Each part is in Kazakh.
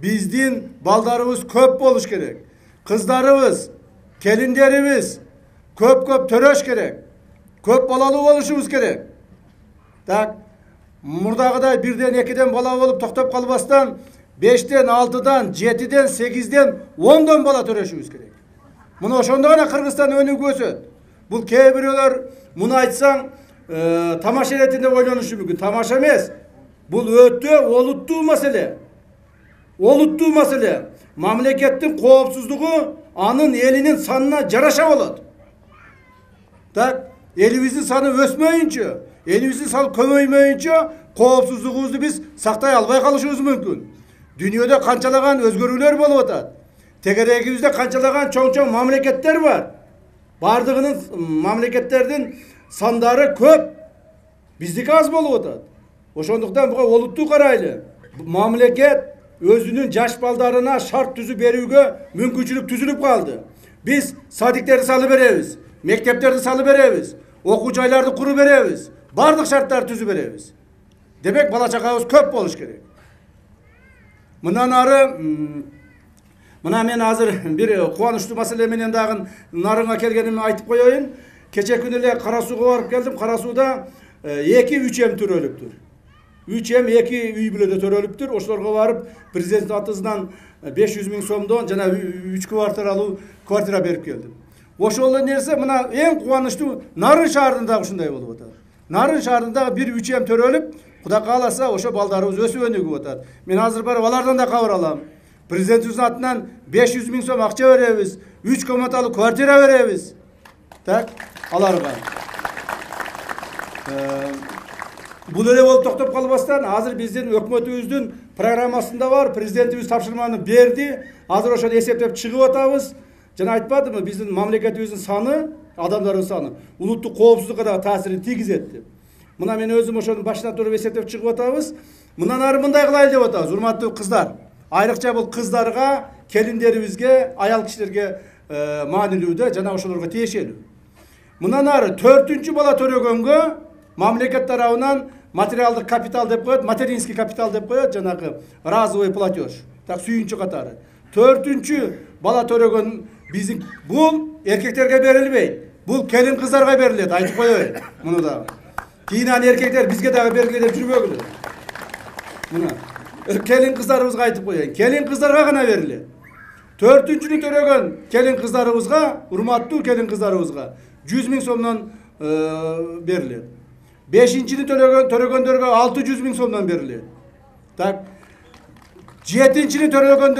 Bizdin baldarımız köp boluş gerek. Kızlarımız, kelinlerimiz köp töröş gerek. Köp balalı oluşumuz gerek. Tak, murdagıday birden, ekiden bala olup toktop kalbastan 5'ten, 6'dan, 7'den, 8'den, 10'dan bala töröşümüz gerek. Bunu oşonda gana Kırgızstan önü gösöt. Bu kebirler bunu aytsan tamaşa eretinde oynanışı mümkün. Tamaşa emez. Bu ötü oluttuğu mesele. Oluttuğu mesele. Mamleketin koopsuzluğu anın elinin sanına jaraşa bolot. Tak, elimizin sanı ösmeyince, elimizin sanı kömöymeyince koopsuzluğumuzu biz saktay albay kalışımız mümkün. Dünyada kançalagan özgürlükler bolup atat. Tegeregimizde kançalagan çoğun mamleketler var. Bardığının mamleketlerden sandarı köp. Bizdeki az bolup atat. Oşonduktan buga oluttu karaylı. Mamleket özünün jaş baldarına şart tüzü berүүgө mümkünçülük tüzülüp kaldı. Biz sadiklerdi salı beremiz. Mekteplerdi salı beremiz. Okuu jaylardı kuru beremiz. Bardıq şartlar tüzü beremiz. Demek bala çakabız köp boluş gerek. Mından arı mına men azır bir kuvanычтуу maселе менен дагы нарыңа келгенимди айтып коеюн. Keçe күнү эле Кара Сууга барып келдим. Кара Сууда 2-3 эм төрөлүптүр. 3 эм 2 үй бүлөдө төрөлүптүр. Ошолорго барып президент атысынан 500 000 сомдон жана 3 квартиралуу квартира берип келдим. Ошол нерсе мына эң кубанычтуу Нарын шаарында ушундай болуп атат. Нарын шаарында 1-3 эм төрөлүп, Кудай кааласа ошо балдарыбыз өсүп өнүгүп атат. Мен азыр барып алардан да кабар алам. Президентибиздин атынан 500 000 сом акча беребиз, 3 комнаталуу квартира беребиз. Так, аларга. Бул эле болуп токтоп калбастан, азыр биздин өкмөтүбүздүн программасында бар, президентибиз тапшырманы берди. Азыр ошону эсептеп чыгып атабыз. Жана айтпадымбы, биздин мамлекетибиздин саны, адамдардын саны улуттук коопсуздукка да таасирин тийгизет деп. Мына мен өзүм ошонун башына туруп эсептеп чыгып атабыз. Мындан ары мындай кылайлы деп атабыз, урматтуу кыздар. Айрыкча бул кыздарга, келиндерибизге, аял кишилерге маанилүүдө жана ошолорго тиешелүү. Мындан ары 4-үнчү бала төрөгөнгө мамлекет тарабынан материалдык капитал деп коет, материнский капитал деп коет, жанагы разовый платеж. Так сүйүнчү катары. 4-үнчү бала төрөгөн биздин бул эркектерге берилбейт. Бул келин кыздарга берилет, айтып коеюн. Муну да. Кийин эркектер бизге дагы бергиле деп жүрбөгүлө. Мына келин кыздарыбызга айтып коеюн. Келин кыздарга гана берилет. 4-үнчүнү төрөгөн келин кыздарыбызга, урматтуу келин кыздарыбызга 100 000 сомдон берилет. 5-нчини төрөгөндөргө 600 000 сомдон берилет. Так. 7-нчини төрөгөн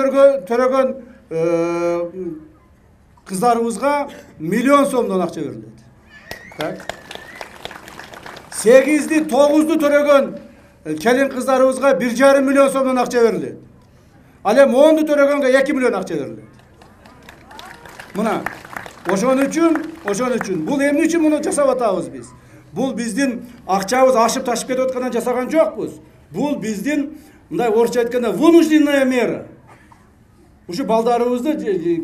кыздарыбызга 1 000 000 сомдон акча берилет. Так. 8-ди, 9-ду төрөгөн келин кыздарыбызга 1,5 миллион сомдон акча берилет. Ал эми 10-ду төрөгөнгө 2 миллион акча берилет. Мына ошон үчүн бул эмне үчүн муну жасап атабыз биз? Бул биздин акчабыз ашып ташып кетип аткандан жасаган жокпуз. Бул биздин мындай орусча айтканда вынужденная мера. Ушу балдарыбызды,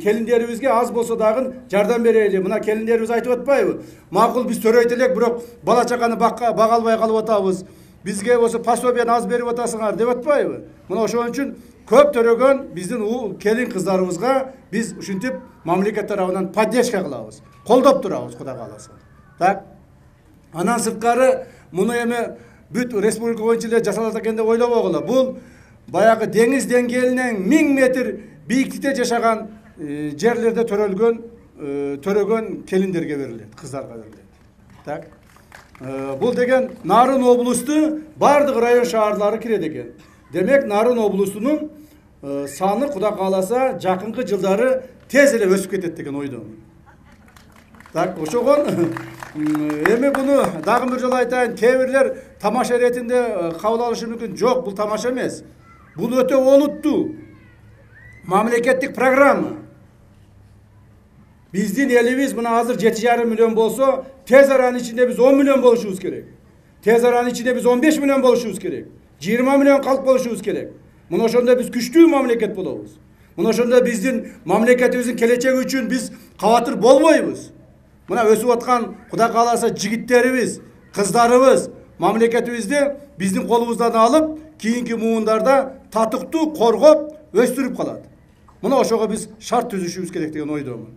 келиндерибизге аз болсо дагы жардам берели. Мына келиндерибиз айтып атпайбы? Макул биз төрөйт элек, бирок бала чаканы бага албай калып атабыз. Бизге болсо пособияны аз берип атасыңар деп атпайбы? Мына ошон үчүн көп төрөгөн биздин келин кыздарыбызга биз ушинтип мамлекет тарабынан поддержка кылабыз. Колдоп турабыз, Кудай кааласа. Так. Анан сырткары муну эми бүт республика боюнча эле жасалат экен деп ойлобогула. Бул баягы деңиз деңгээлинен 1000 метр бийиктикте жашаган жерлерде төрөгөн келиндерге берилет, кыздарга берилет. Так. Бул деген Нарын облусту бардык район шаарлары кирет экен. Демек Нарын облусунун саны Кудай кааласа жакынкы жылдары тез эле өсүп кетет деген ойдомун. Так, ошогон эми буну дагы бир жолу айтайын, кээ-бирлер тамаша иретинде кабыл алышы мүмкүн. Жок, бул тамаша эмес. Бул өтө олуттуу мамлекеттик программа. Биздин элибиз мына азыр 7,5 миллион болсо, тез аранын ичинде биз 10 миллион болушубуз керек. Тез аранын ичинде биз 15 миллион болушубуз керек. 20 миллион калк болушубуз керек. Мына ошондо биз күчтүү мамлекет болобуз. Мына ошондо биздин мамлекетибиздин келечеги үчүн биз кабатыр болбойбуз. Мына өсүп аткан Кудай кааласа жигиттерибиз, кыздарыбыз мамлекетибизди биздин колубуздан алып, кийинки муундарда татыктуу коргоп, östürüp kaladi. Muna oşoğa biz şart tüzüşübüz керек деген oydomun.